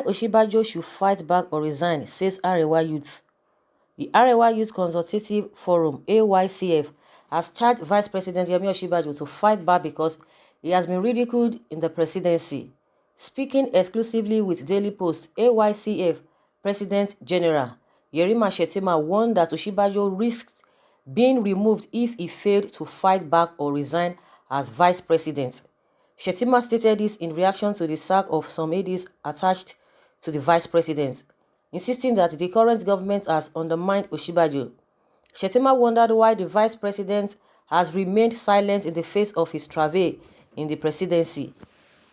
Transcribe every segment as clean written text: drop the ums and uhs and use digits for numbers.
Why Osinbajo should fight back or resign, says Arewa Youth. The Arewa Youth Consultative Forum, AYCF, has charged Vice President Yemi Osinbajo to fight back because he has been ridiculed in the presidency. Speaking exclusively with Daily Post, AYCF President General Yerima Shettima warned that Osinbajo risked being removed if he failed to fight back or resign as Vice President. Shettima stated this in reaction to the sack of some aides attached to the Vice President, insisting that the current government has undermined Osinbajo. Shettima wondered why the Vice President has remained silent in the face of his travail in the presidency.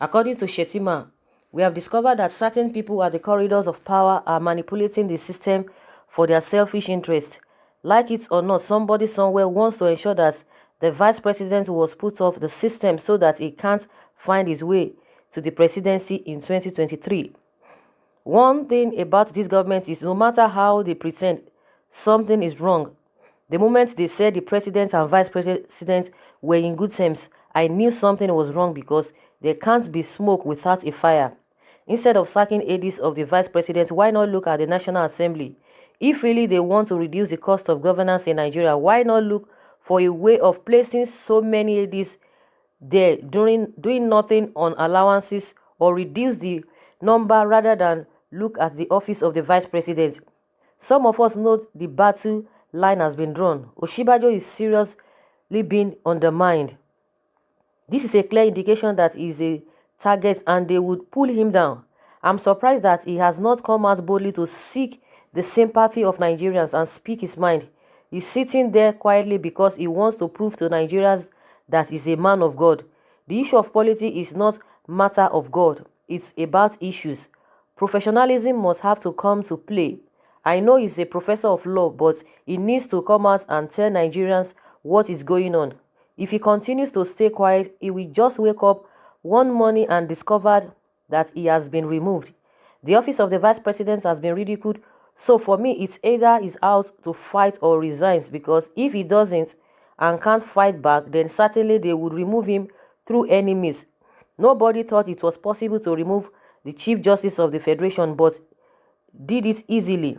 According to Shettima, we have discovered that certain people at the corridors of power are manipulating the system for their selfish interests. Like it or not, somebody somewhere wants to ensure that the Vice President was put off the system so that he can't find his way to the presidency in 2023. One thing about this government is no matter how they pretend something is wrong, the moment they said the president and vice president were in good terms, I knew something was wrong because there can't be smoke without a fire. Instead of sacking aides of the vice president, why not look at the National Assembly? If really they want to reduce the cost of governance in Nigeria, why not look for a way of placing so many aides there doing nothing on allowances, or reduce the number rather than look at the office of the vice president? Some of us know the battle line has been drawn. Osinbajo is seriously being undermined. This is a clear indication that he is a target and they would pull him down. I'm surprised that he has not come out boldly to seek the sympathy of Nigerians and speak his mind. He's sitting there quietly because he wants to prove to Nigerians that he's a man of God. The issue of politics is not matter of God. It's about issues. Professionalism must have to come to play. I know he's a professor of law, but he needs to come out and tell Nigerians what is going on. If he continues to stay quiet, he will just wake up one morning and discover that he has been removed. The office of the vice president has been ridiculed, so for me, it's either he's out to fight or resigns, because if he doesn't and can't fight back, then certainly they would remove him through any means. Nobody thought it was possible to remove the Chief Justice of the Federation, but did it easily.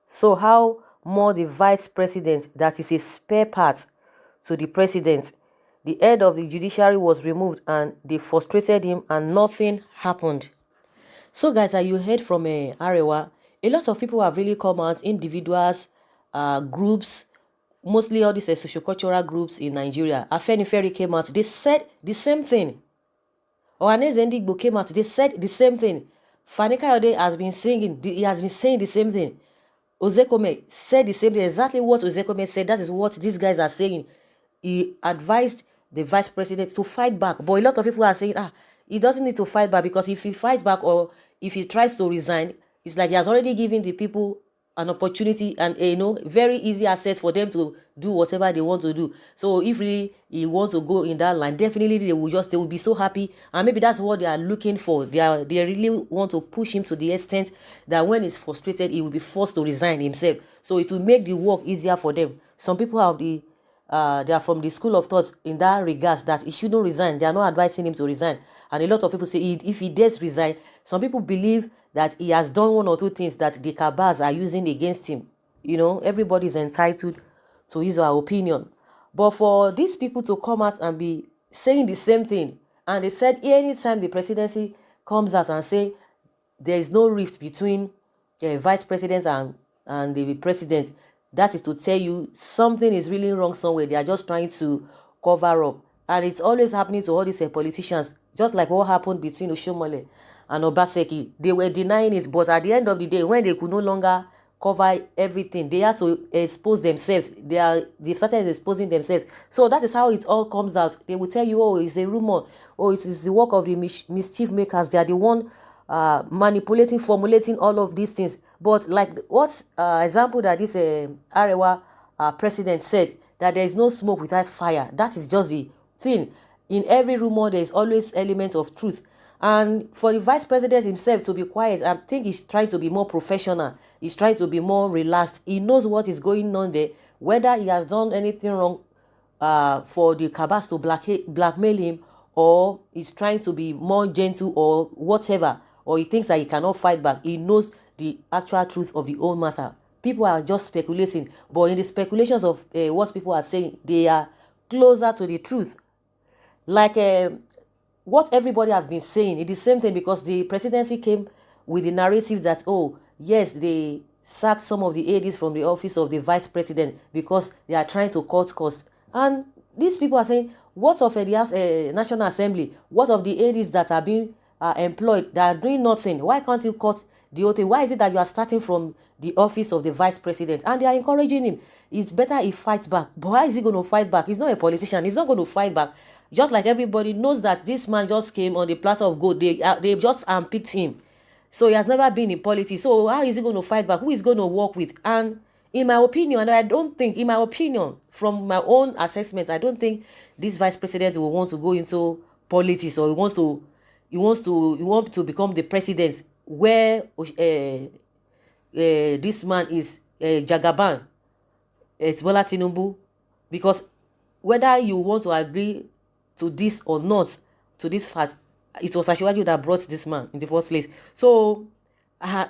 So how more the vice president that is a spare part to the president? The head of the judiciary was removed and they frustrated him and nothing happened. So guys, as you heard from Arewa, a lot of people have really come out, individuals, groups, mostly all these sociocultural groups in Nigeria. Afenifere came out, they said the same thing. Ohanes Ndigbo came out, they said the same thing. Fani Kayode has been singing, he has been saying the same thing. Ozekome said the same thing, exactly what Ozekome said. That is what these guys are saying. He advised the vice president to fight back, but a lot of people are saying, he doesn't need to fight back, because if he fights back or if he tries to resign, it's like he has already given the people an opportunity and very easy access for them to do whatever they want to do. So if really he wants to go in that line, definitely they will be so happy, and maybe that's what they are looking for. They really want to push him to the extent that when he's frustrated, he will be forced to resign himself. So it will make the work easier for them. Some people have they are from the school of thought in that regard that he shouldn't resign. They are not advising him to resign, and a lot of people say if he does resign, some people believe that he has done one or two things that the cabals are using against him. Everybody is entitled to his or her opinion, but for these people to come out and be saying the same thing, and they said anytime the presidency comes out and say there is no rift between vice president and the president, that is to tell you something is really wrong somewhere. They are just trying to cover up, and it's always happening to all these politicians, just like what happened between Oshomole and Obaseki. They were denying it, but at the end of the day, when they could no longer cover everything, they had to expose themselves. They started exposing themselves. So that is how it all comes out. They will tell you, it's a rumor, it is the work of the mischief makers. They are the one manipulating, formulating all of these things. But like what example that this Arewa president said, that there is no smoke without fire. That is just the thing. In every rumor, there is always element of truth. And for the vice president himself to be quiet, I think he's trying to be more professional. He's trying to be more relaxed. He knows what is going on there. Whether he has done anything wrong for the cabals to blackmail him, or he's trying to be more gentle or whatever, or he thinks that he cannot fight back. He knows the actual truth of the whole matter. People are just speculating, but in the speculations of what people are saying, they are closer to the truth. Like what everybody has been saying, it is the same thing, because the presidency came with the narrative that, oh yes, they sacked some of the ADs from the office of the vice president because they are trying to cut costs. And these people are saying, what of the National Assembly? What of the ADs that are being employed, that are doing nothing? Why can't you cut the whole thing? Why is it that you are starting from the office of the vice president? And they are encouraging him. It's better he fights back. But how is he going to fight back? He's not a politician. He's not going to fight back. Just like everybody knows that this man just came on the platter of gold. They just unpicked him. So he has never been in politics. So how is he going to fight back? Who is going to work with? And in my opinion, and I don't think, in my opinion, from my own assessment, I don't think this vice president will want to go into politics, or he wants to become the president where this man is Jagaban, it's Bola Tinubu. Because whether you want to agree to this or not, to this fact, it was Asiwaju that brought this man in the first place. So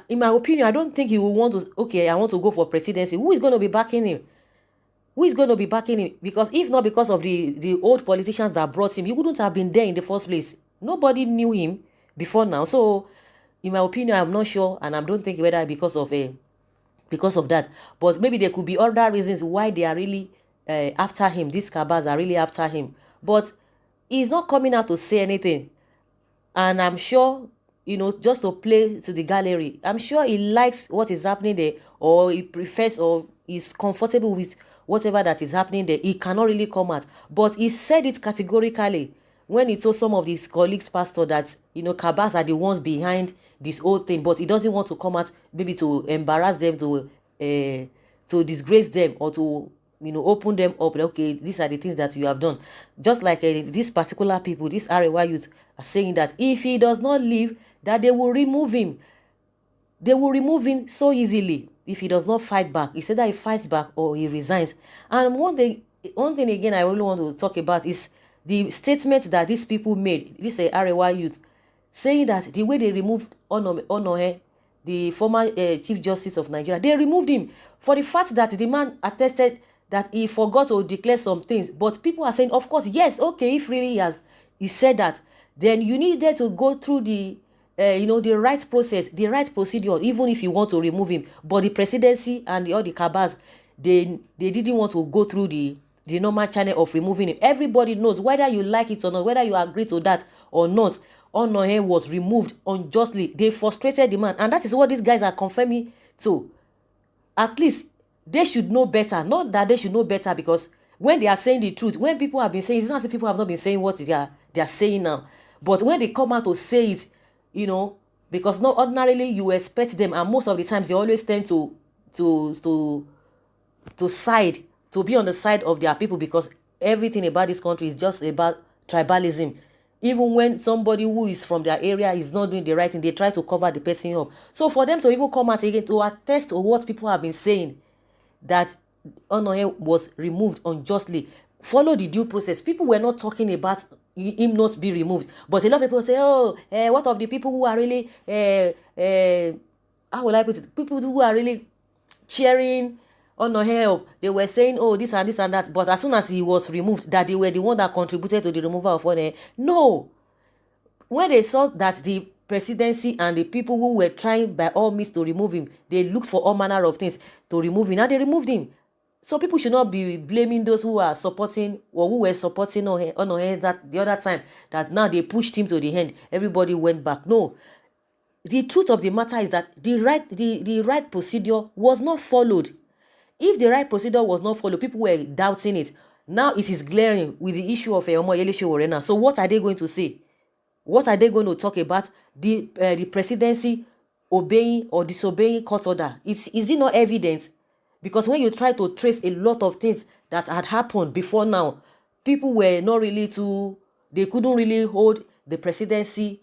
in my opinion, I don't think he will want to, okay, I want to go for presidency. Who is going to be backing him? Who is going to be backing him? Because if not because of the old politicians that brought him, he wouldn't have been there in the first place. Nobody knew him before now. So in my opinion, I'm not sure, and I don't think whether because of that, but maybe there could be other reasons why they are really after him. These cabals are really after him, but he's not coming out to say anything. And I'm sure, just to play to the gallery, I'm sure he likes what is happening there, or he prefers, or is comfortable with whatever that is happening there. He cannot really come out, but he said it categorically when he told some of his colleagues, pastor, that cabals are the ones behind this whole thing, but he doesn't want to come out, maybe to embarrass them, to disgrace them, or to open them up. Okay, these are the things that you have done. Just like these particular people, these Arewa youth, are saying that if he does not leave, that they will remove him. They will remove him so easily if he does not fight back. He said that he fights back or he resigns. And one thing again I really want to talk about is the statement that these people made, this Arewa youth, saying that the way they removed Onohe, the former Chief Justice of Nigeria, they removed him for the fact that the man attested that he forgot to declare some things. But people are saying, of course, yes, okay, if really he said that, then you needed to go through the right process, the right procedure, even if you want to remove him. But the presidency and all the cabals, they didn't want to go through the normal channel of removing him. Everybody knows, whether you like it or not, whether you agree to that or not, Onohe was removed unjustly. They frustrated the man, and that is what these guys are confirming too. At least they should know better. Not that they should know better, because when they are saying the truth, when people have been saying, it's not as if people have not been saying what they are saying now, but when they come out to say it, because not ordinarily you expect them, and most of the times they always tend to side, to be on the side of their people, because everything about this country is just about tribalism. Even when somebody who is from their area is not doing the right thing, they try to cover the person up. So for them to even come out again to attest to what people have been saying, that Onohe was removed unjustly, follow the due process. People were not talking about him not be removed, but a lot of people say, oh, what of the people who are really how will I put it, people who are really cheering Onohe up? They were saying, oh, this and this and that, but as soon as he was removed, that they were the one that contributed to the removal of Onohe. No, when they saw that the presidency and the people who were trying by all means to remove him, they looked for all manner of things to remove him, and they removed him. So people should not be blaming those who are supporting, or who were supporting Onohe that the other time, that now they pushed him to the end, everybody went back. No, the truth of the matter is that the right procedure was not followed. If the right procedure was not followed, people were doubting it. Now it is glaring with the issue of Omoyele Sowore. So what are they going to say? What are they going to talk about? The presidency obeying or disobeying court order? Is it not evident? Because when you try to trace a lot of things that had happened before now, people were not really they couldn't really hold the presidency,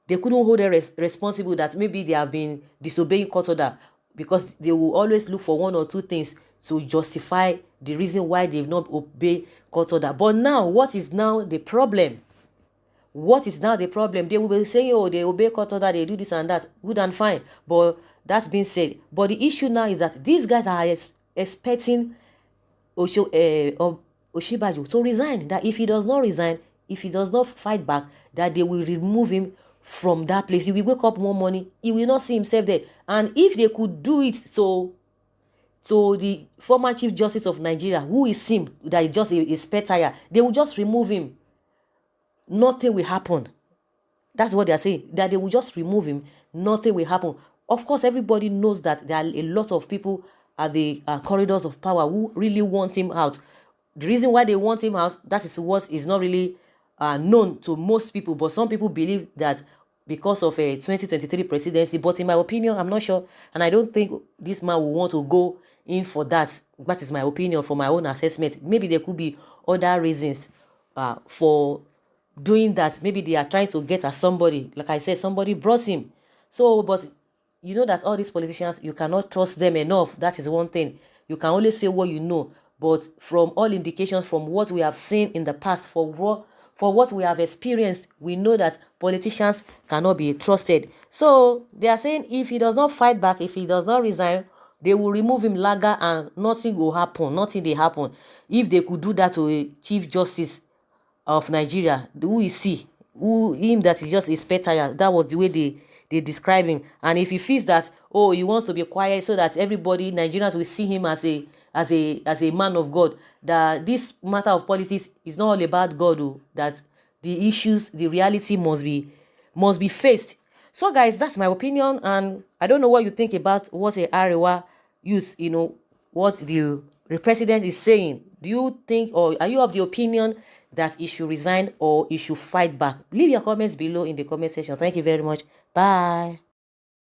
they couldn't hold them responsible that maybe they have been disobeying court order, because they will always look for one or two things to justify the reason why they've not obeyed court order. But now, what is now the problem? What is now the problem? They will be saying, oh, they obey court order, they do this and that, good and fine. But that's been said. But the issue now is that these guys are expecting Osinbajo to resign. That if he does not resign, if he does not fight back, that they will remove him from that place. He will wake up one morning, he will not see himself there. And if they could do it to the former Chief Justice of Nigeria, who is him, that is just a spare tire, they will just remove him. Nothing will happen. That's what they are saying, that they will just remove him. Nothing will happen. Of course, everybody knows that there are a lot of people at the corridors of power who really want him out. The reason why they want him out, that is what is not really known to most people. But some people believe that because of a 2023 presidency. But in my opinion, I'm not sure. And I don't think this man will want to go in for that. That is my opinion, for my own assessment. Maybe there could be other reasons for doing that. Maybe they are trying to get at somebody. Like I said, somebody brought him. So, but you know that all these politicians, you cannot trust them enough. That is one thing. You can only say what you know. But from all indications, from what we have seen in the past, for what we have experienced, we know that politicians cannot be trusted. So they are saying if he does not fight back, if he does not resign, they will remove him laga and nothing will happen. Nothing will happen. If they could do that to a Chief Justice of Nigeria, who is he? Who him that is just a spare tire? That was the way they describe him. And if he feels that, oh, he wants to be quiet so that everybody, Nigerians, will see him as a man of God, that this matter of politics is not all about God, oh, that the issues, the reality must be faced. So guys, that's my opinion, and I don't know what you think about what a Arewa youth, what the president is saying. Do you think, or are you of the opinion that he should resign or he should fight back? Leave your comments below in the comment section. Thank you very much. Bye.